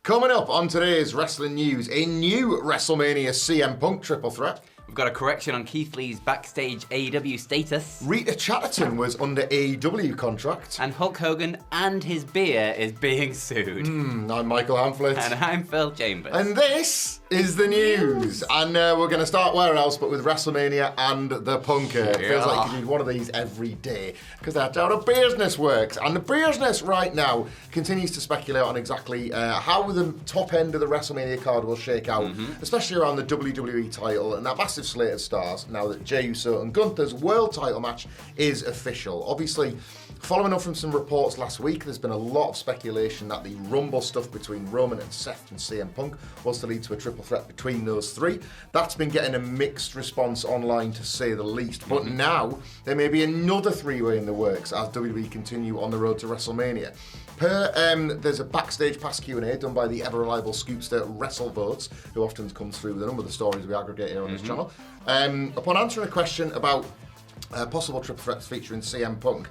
Coming up on today's wrestling news, a new WrestleMania CM Punk triple threat. We've got a correction on Keith Lee's backstage AEW status. Rita Chatterton was under AEW contract. And Hulk Hogan and his beer is being sued. I'm Michael Hamflett. And I'm Phil Chambers. And this is the news. And we're going to start where else but with WrestleMania and the Punker. It feels like you need one of these every day because that's how the business works. And the business right now continues to speculate on exactly how the top end of the WrestleMania card will shake out, especially around the WWE title and that massive slate of stars now that Jey Uso and Gunther's world title match is official. Obviously, following up from some reports last week, there's been a lot of speculation that the Rumble stuff between Roman and Seth and CM Punk was to lead to a triple threat between those three. That's been getting a mixed response online, to say the least. But now, there may be another three-way in the works as WWE continue on the road to WrestleMania. There's a backstage pass Q&A done by the ever-reliable Scoopster WrestleVotes, who often comes through with a number of the stories we aggregate here on this channel. Upon answering a question about possible triple threats featuring CM Punk,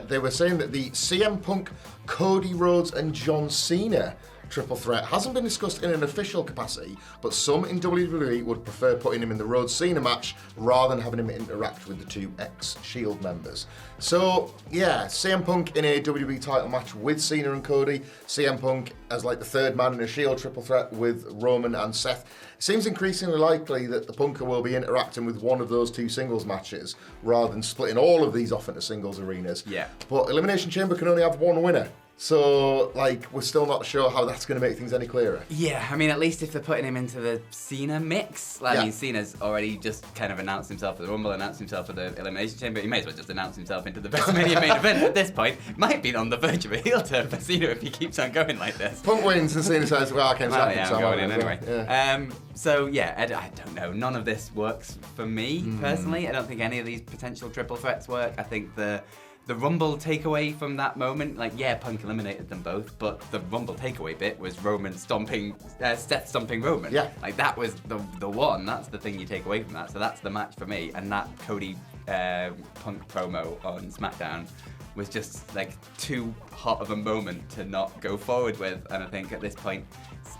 they were saying that the CM Punk, Cody Rhodes and John Cena triple threat hasn't been discussed in an official capacity, but some in WWE would prefer putting him in the Rhodes-Cena match rather than having him interact with the two ex-Shield members. So, yeah, CM Punk in a WWE title match with Cena and Cody, CM Punk as like the third man in a Shield triple threat with Roman and Seth. It seems increasingly likely that the Punker will be interacting with one of those two singles matches rather than splitting all of these off into singles arenas. Yeah. But Elimination Chamber can only have one winner. So, we're still not sure how that's going to make things any clearer. Yeah, I mean, at least if they're putting him into the Cena mix. I mean, Cena's already just kind of announced himself for the Rumble, announced himself for the Elimination Chamber. He may as well just announce himself into the WrestleMania main event at this point. Might be on the verge of a heel turn for Cena if he keeps on going like this. Punk wins and Cena says, well, I can't stop I'm going in anyway. Yeah. I don't know. None of this works for me, personally. I don't think any of these potential triple threats work. I think the Rumble takeaway from that moment, Punk eliminated them both, but the Rumble takeaway bit was Roman stomping, Seth stomping Roman. Yeah. That was the one, that's the thing you take away from that, so that's the match for me, and that Cody Punk promo on SmackDown was just too hot of a moment to not go forward with, and I think at this point,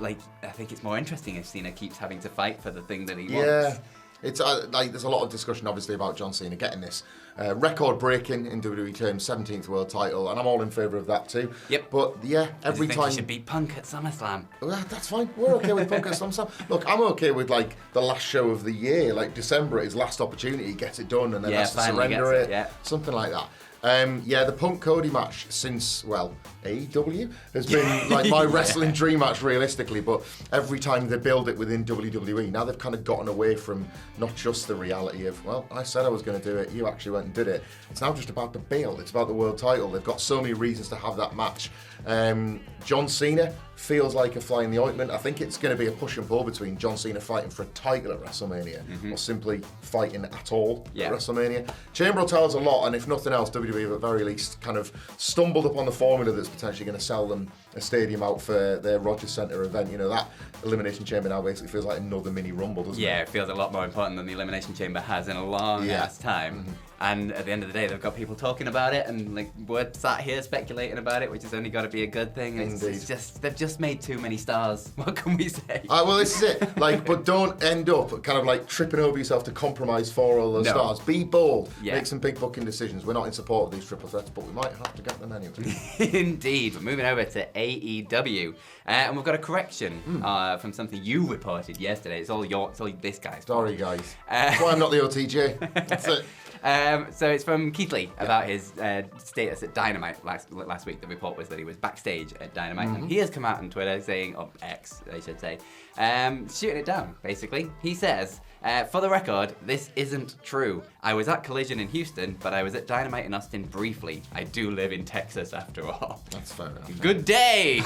I think it's more interesting if Cena keeps having to fight for the thing that he wants. Yeah. It's there's a lot of discussion, obviously, about John Cena getting this record-breaking in WWE terms 17th world title, and I'm all in favour of that too. Yep. But yeah, every time he should beat Punk at SummerSlam. Well, that's fine. We're okay with Punk at SummerSlam. Look, I'm okay with the last show of the year, December, his last opportunity, he gets it done, and then has to surrender it. Something like that. The Punk Cody match since, AEW has been my wrestling dream match realistically, but every time they build it within WWE, now they've kind of gotten away from not just the reality of, I said I was going to do it, you actually went and did it. It's now just about the build, it's about the world title. They've got so many reasons to have that match. John Cena feels like a fly in the ointment. I think it's going to be a push and pull between John Cena fighting for a title at WrestleMania or simply fighting at all at WrestleMania. Chamber will tell us a lot, and if nothing else, WWE at the very least kind of stumbled upon the formula that's potentially going to sell them a stadium out for their Rogers Centre event. You know, that Elimination Chamber now basically feels like another mini Rumble, doesn't it? Yeah, it feels a lot more important than the Elimination Chamber has in a long ass time. And at the end of the day, they've got people talking about it, and we're sat here speculating about it, which has only got to be a good thing. It's just they've just made too many stars. What can we say? Well, this is it. But don't end up kind of tripping over yourself to compromise for all those stars. Be bold. Yeah. Make some big booking decisions. We're not in support of these triple threats, but we might have to get them anyway. Indeed. We're moving over to AEW, and we've got a correction from something you reported yesterday. It's all this guy's. Sorry, guys. That's why I'm not the OTJ. That's it. So it's from Keith Lee about his status at Dynamite last week. The report was that he was backstage at Dynamite, and he has come out on Twitter saying, or X, I should say, shooting it down, basically. He says, for the record, this isn't true. I was at Collision in Houston, but I was at Dynamite in Austin briefly. I do live in Texas after all. That's fair enough. Good day!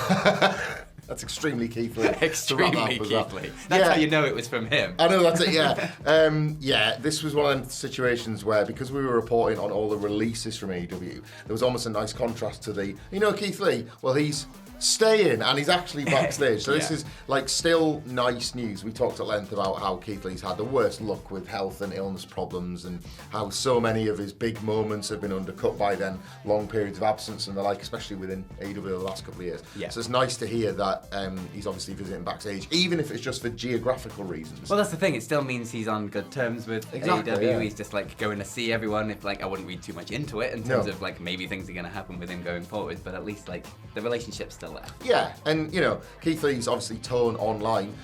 That's extremely Keith Lee. Extremely Keith Lee. That's how you know it was from him. I know, that's it, yeah. This was one of the situations where, because we were reporting on all the releases from AEW, there was almost a nice contrast to Keith Lee, well, he's staying, and he's actually backstage. So this is like still nice news. We talked at length about how Keith Lee's had the worst luck with health and illness problems, and how so many of his big moments have been undercut by then long periods of absence and the like, especially within AEW the last couple of years. Yeah. So it's nice to hear that he's obviously visiting backstage, even if it's just for geographical reasons. Well, that's the thing. It still means he's on good terms with AEW. Yeah. He's just like going to see everyone. If like I wouldn't read too much into it in terms of like maybe things are going to happen with him going forward, but at least like the relationship's still there. Yeah, and you know, Keith Lee's obviously tone online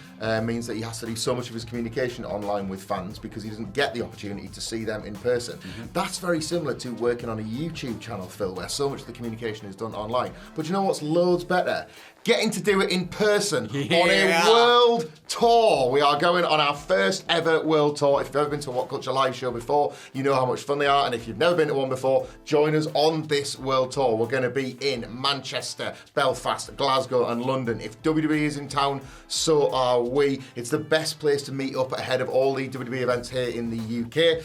means that he has to do so much of his communication online with fans because he doesn't get the opportunity to see them in person. That's very similar to working on a YouTube channel, Phil, where so much of the communication is done online. But you know what's loads better? Getting to do it in person on a world tour. We are going on our first ever world tour. If you've ever been to a WhatCulture live show before, you know how much fun they are. And if you've never been to one before, join us on this world tour. We're going to be in Manchester, Belfast, Glasgow and London. If WWE is in town, so are we. It's the best place to meet up ahead of all the WWE events here in the UK.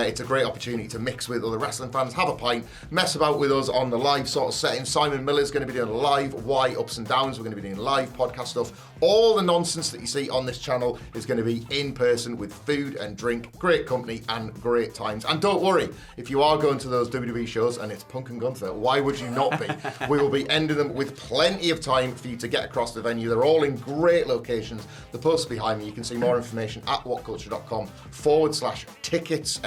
It's a great opportunity to mix with other wrestling fans, have a pint, mess about with us on the live sort of setting. Simon Miller's going to be doing live Why Ups and Downs. We're going to be doing live podcast stuff. All the nonsense that you see on this channel is going to be in person with food and drink, great company and great times. And don't worry, if you are going to those WWE shows and it's Punk and Gunther, why would you not be? We will be ending them with plenty of time for you to get across the venue. They're all in great locations. The post behind me, you can see more information at whatculture.com/tickets.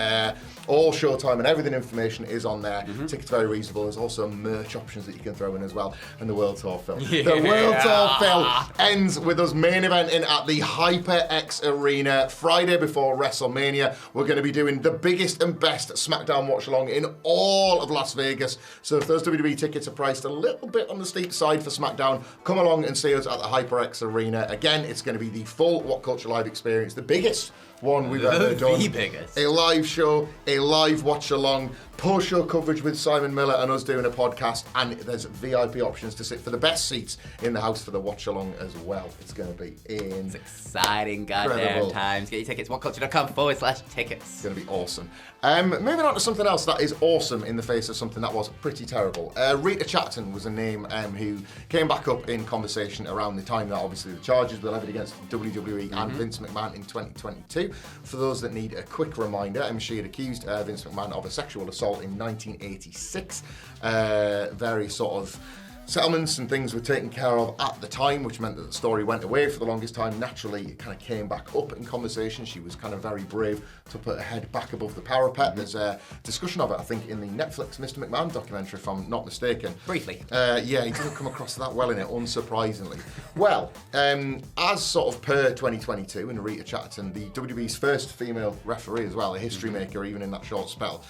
All showtime and everything information is on there. Tickets very reasonable. There's also merch options that you can throw in as well. And the World Tour film. The World Tour film ends with us main eventing at the HyperX Arena Friday before WrestleMania. We're going to be doing the biggest and best SmackDown watch along in all of Las Vegas. So if those WWE tickets are priced a little bit on the steep side for SmackDown, come along and see us at the HyperX Arena. Again, it's going to be the full WhatCulture live experience, the biggest one we've ever done. The biggest. A live show, a live watch along, post-show coverage with Simon Miller and us doing a podcast, and there's VIP options to sit for the best seats in the house for the watch along as well. It's going to be It's exciting goddamn times. Get your tickets, whatculture.com/tickets. It's going to be awesome. Moving on to something else that is awesome in the face of something that was pretty terrible. Rita Chatterton was a name who came back up in conversation around the time that obviously the charges were levied against WWE and Vince McMahon in 2022. For those that need a quick reminder, she had accused Vince McMahon of a sexual assault in 1986. Very sort of settlements and things were taken care of at the time, which meant that the story went away for the longest time. Naturally, it kind of came back up in conversation. She was kind of very brave to put her head back above the parapet. There's a discussion of it, I think, in the Netflix Mr. McMahon documentary, if I'm not mistaken. Briefly. Yeah, he didn't come across that well in it, unsurprisingly. Well, as sort of per 2022, and Rita Chatterton, the WWE's first female referee as well, a history maker even in that short spell,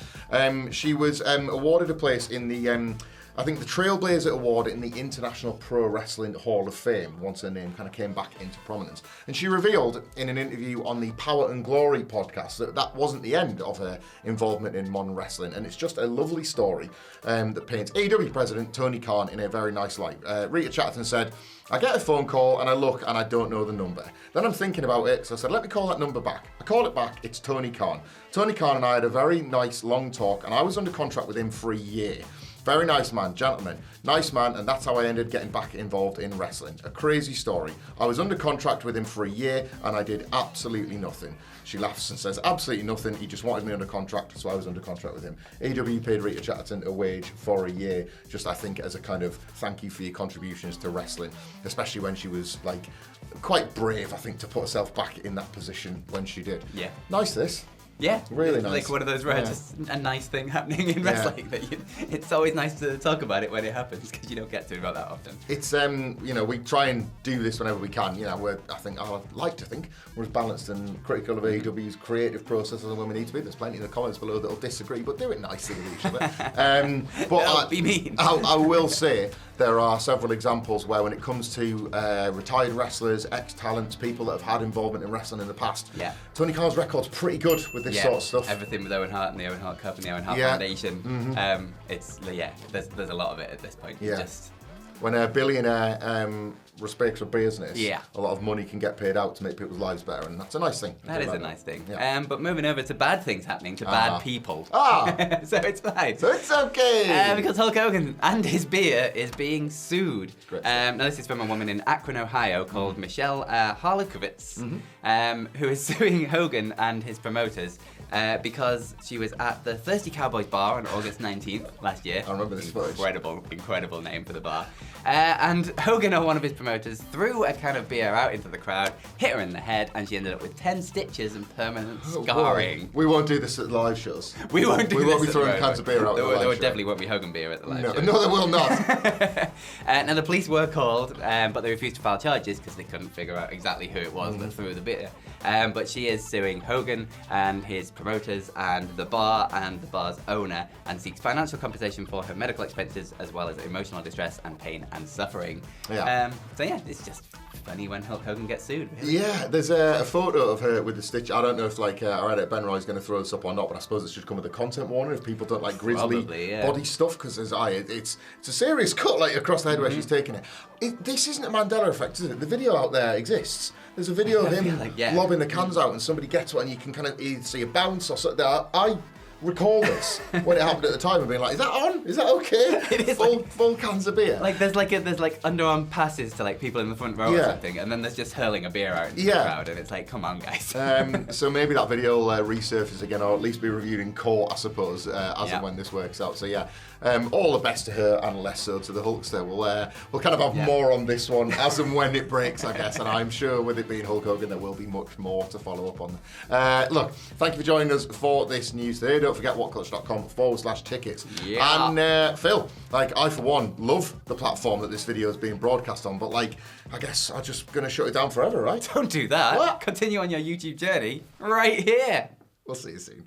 she was awarded a place in the I think the Trailblazer Award in the International Pro Wrestling Hall of Fame, once her name kind of came back into prominence. And she revealed in an interview on the Power and Glory podcast that that wasn't the end of her involvement in modern wrestling. And it's just a lovely story that paints AEW president Tony Khan in a very nice light. Rita Chatterton said, "I get a phone call and I look and I don't know the number. Then I'm thinking about it, so I said, let me call that number back. I call it back, it's Tony Khan. Tony Khan and I had a very nice long talk and I was under contract with him for a year. Very nice man, gentleman, nice man, and that's how I ended getting back involved in wrestling. A crazy story. I was under contract with him for a year and I did absolutely nothing." She laughs and says, "Absolutely nothing. He just wanted me under contract, so I was under contract with him." AEW paid Rita Chatterton a wage for a year, just I think as a kind of thank you for your contributions to wrestling, especially when she was like quite brave, I think, to put herself back in that position when she did. Yeah. Nice this. Yeah, really nice. Like one of those where it's just a nice thing happening in wrestling. That it's always nice to talk about it when it happens because you don't get to about that often. It's we try and do this whenever we can. I like to think we're as balanced and critical of AEW's creative processes and when we need to be. There's plenty in the comments below that'll disagree, but do it nicely with each other. Don't be mean. I will say there are several examples where when it comes to retired wrestlers, ex-talents, people that have had involvement in wrestling in the past, Tony Khan's record's pretty good with this sort of stuff. Everything with Owen Hart and the Owen Hart Cup and the Owen Hart Foundation. There's a lot of it at this point. Yeah. when a billionaire respects a business, Yeah. a lot of money can get paid out to make people's lives better, and that's a nice thing. That is a nice thing. Yeah. But moving over to bad things happening to bad people. So it's fine. So it's okay. Because Hulk Hogan and his beer is being sued. Great Now this is from a woman in Akron, Ohio called Michelle Harlukowitz, who is suing Hogan and his promoters because she was at the Thirsty Cowboys bar on August 19th last year. I remember this footage. Incredible name for the bar. And Hogan, or one of his promoters, threw a can of beer out into the crowd, hit her in the head, and she ended up with 10 stitches and permanent scarring. We won't do this at live shows. We won't do this. We won't be throwing cans of beer out. There definitely won't be Hogan beer at the live show. No, there will not. Now the police were called, but they refused to file charges because they couldn't figure out exactly who it was that threw the beer. But she is suing Hogan and his promoters and the bar and the bar's owner, and seeks financial compensation for her medical expenses as well as emotional distress and pain and suffering. Yeah. So yeah, it's just funny when Hulk Hogan gets sued. Really. Yeah, there's a photo of her with the stitch. I don't know if I read it, Ben Roy's going to throw this up or not, but I suppose it should come with a content warning if people don't like grisly body stuff, because it's a serious cut across the head where she's taking it. This isn't a Mandela effect, is it? The video out there exists. There's a video of him lobbing the cans out and somebody gets one and you can kind of either see a bounce or something. I recall this when it happened at the time and being like, is that on? Is that okay? It is full cans of beer. There's underarm passes to people in the front row or something, and then there's just hurling a beer out into the crowd, and it's like, come on, guys. So maybe that video will resurface again, or at least be reviewed in court, I suppose, as and when this works out. So yeah, all the best to her and less so to the Hulkster. We'll kind of have more on this one as and when it breaks, I guess, and I'm sure with it being Hulk Hogan, there will be much more to follow up on. Look, thank you for joining us for this news today. Don't forget WhatCulture.com/tickets. Yeah. And Phil, I for one love the platform that this video is being broadcast on, but I guess I'm just gonna shut it down forever, right? Don't do that. What? Continue on your YouTube journey right here. We'll see you soon.